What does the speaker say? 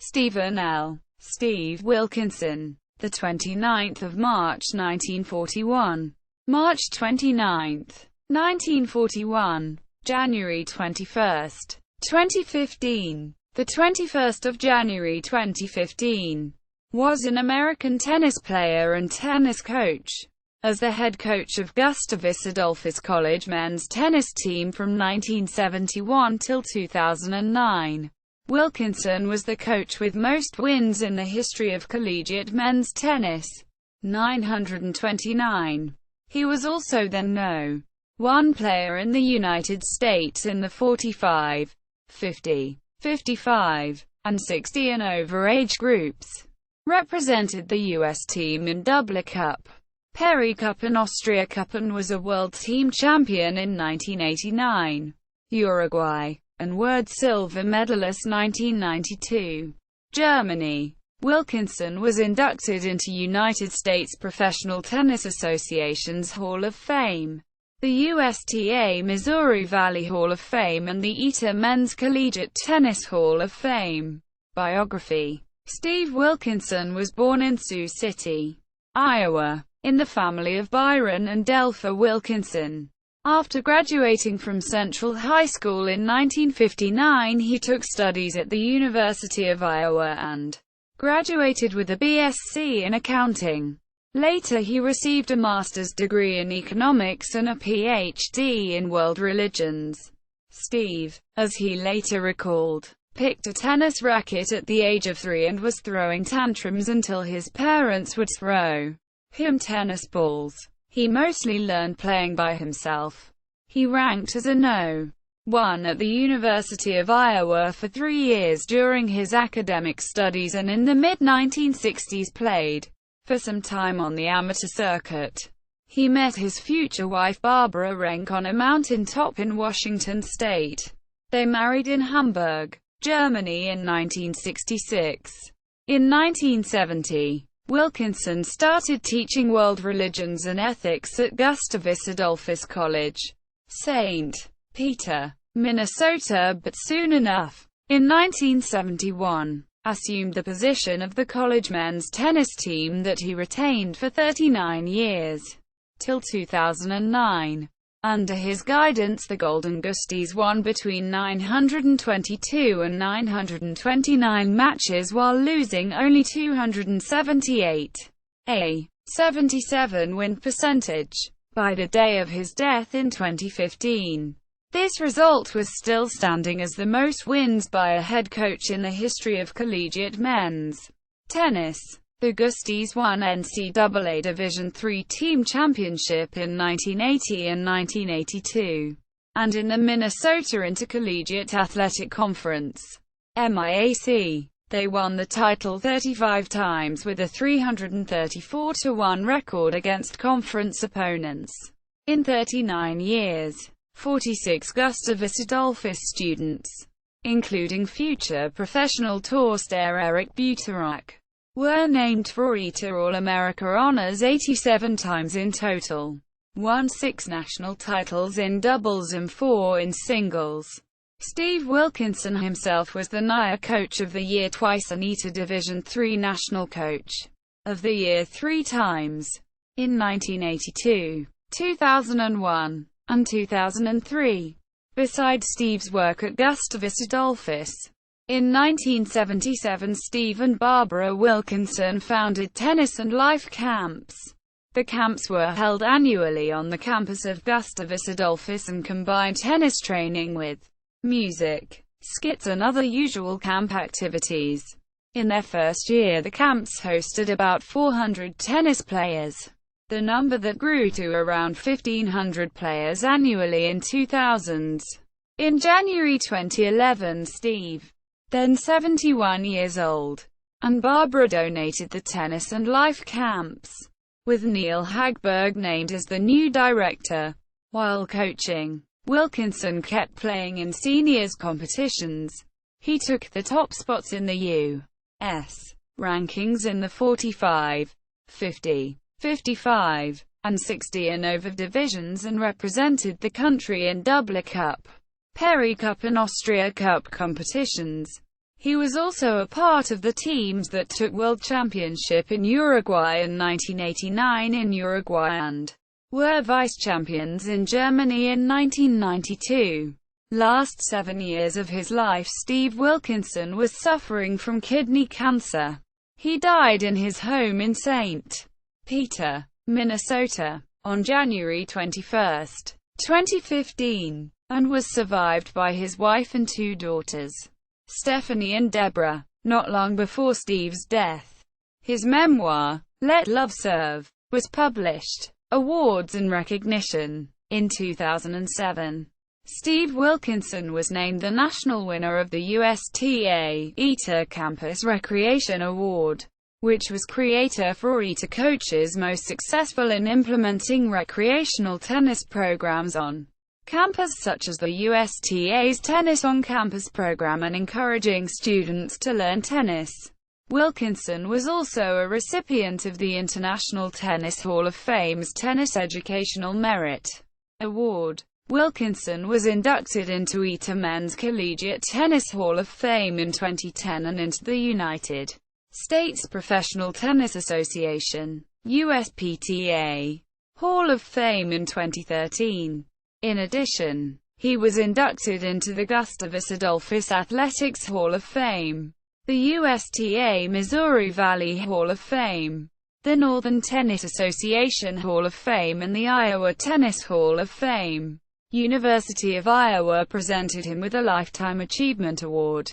Stephen L. Steve Wilkinson, the 29th of March 1941, March 29, 1941, January 21, 2015, the 21st of January 2015, was an American tennis player and tennis coach. As the head coach of Gustavus Adolphus College men's tennis team from 1971 till 2009, Wilkinson was the coach with most wins in the history of collegiate men's tennis, 929. He was also the No. 1 player in the United States in the 45, 50, 55, and 60 and over age groups. Represented the U.S. team in Dubler Cup, Cup and Austria Cup, and was a world team champion in 1989. Uruguay and World Silver Medalist 1992. Germany. Wilkinson was inducted into United States Professional Tennis Association's Hall of Fame, the USTA Missouri Valley Hall of Fame, and the UTA Men's Collegiate Tennis Hall of Fame. Biography. Steve Wilkinson was born in Sioux City, Iowa, in the family of Byron and Delpha Wilkinson. After graduating from Central High School in 1959, he took studies at the University of Iowa and graduated with a BSc in accounting. Later he received a master's degree in economics and a PhD in world religions. Steve, as he later recalled, picked a tennis racket at the age of 3 and was throwing tantrums until his parents would throw him tennis balls. He mostly learned playing by himself. He ranked as a No. 1 at the University of Iowa for 3 years during his academic studies, and in the mid-1960s played for some time on the amateur circuit. He met his future wife Barbara Renck on a mountaintop in Washington state. They married in Hamburg, Germany in 1966. In 1970, Wilkinson started teaching world religions and ethics at Gustavus Adolphus College, St. Peter, Minnesota, but soon enough, in 1971, assumed the position of the college men's tennis team that he retained for 39 years, till 2009. Under his guidance, the Golden Gusties won between 922 and 929 matches while losing only 278, a 77 win percentage. By the day of his death in 2015, this result was still standing as the most wins by a head coach in the history of collegiate men's tennis. The Gusties won NCAA Division III Team Championship in 1980 and 1982, and in the Minnesota Intercollegiate Athletic Conference, MIAC, they won the title 35 times with a 334-1 record against conference opponents. In 39 years, 46 Gustavus Adolphus students, including future professional tour star Eric Buterak, were named for UTA All-America honors 87 times in total. Won 6 national titles in doubles and 4 in singles. Steve Wilkinson himself was the NAIA Coach of the Year twice and UTA Division III National Coach of the Year 3 times, in 1982, 2001, and 2003. Besides Steve's work at Gustavus Adolphus, in 1977 Steve and Barbara Wilkinson founded Tennis and Life Camps. The camps were held annually on the campus of Gustavus Adolphus and combined tennis training with music, skits and other usual camp activities. In their first year the camps hosted about 400 tennis players, the number that grew to around 1,500 players annually in 2000s. In January 2011 Steve, then 71 years old, and Barbara donated the Tennis and Life camps, with Neil Hagberg named as the new director. While coaching, Wilkinson kept playing in seniors competitions. He took the top spots in the U.S. rankings in the 45, 50, 55, and 60 and over divisions and represented the country in Dubler Cup, Cup and Austria Cup competitions. He was also a part of the teams that took World Championship in Uruguay in 1989 in Uruguay and were vice-champions in Germany in 1992. Last 7 years of his life Steve Wilkinson was suffering from kidney cancer. He died in his home in St. Peter, Minnesota, on January 21, 2015, and was survived by his wife and 2 daughters, Stephanie and Deborah. Not long before Steve's death, his memoir, Let Love Serve, was published. Awards and recognition. In 2007, Steve Wilkinson was named the national winner of the USTA ETA Campus Recreation Award, which was creator for ETA coaches most successful in implementing recreational tennis programs on campus, such as the USTA's Tennis on Campus program, and encouraging students to learn tennis. Wilkinson was also a recipient of the International Tennis Hall of Fame's Tennis Educational Merit Award. Wilkinson was inducted into ETA Men's Collegiate Tennis Hall of Fame in 2010 and into the United States Professional Tennis Association (USPTA) Hall of Fame in 2013. In addition, he was inducted into the Gustavus Adolphus Athletics Hall of Fame, the USTA Missouri Valley Hall of Fame, the Northern Tennis Association Hall of Fame, and the Iowa Tennis Hall of Fame. University of Iowa presented him with a Lifetime Achievement Award.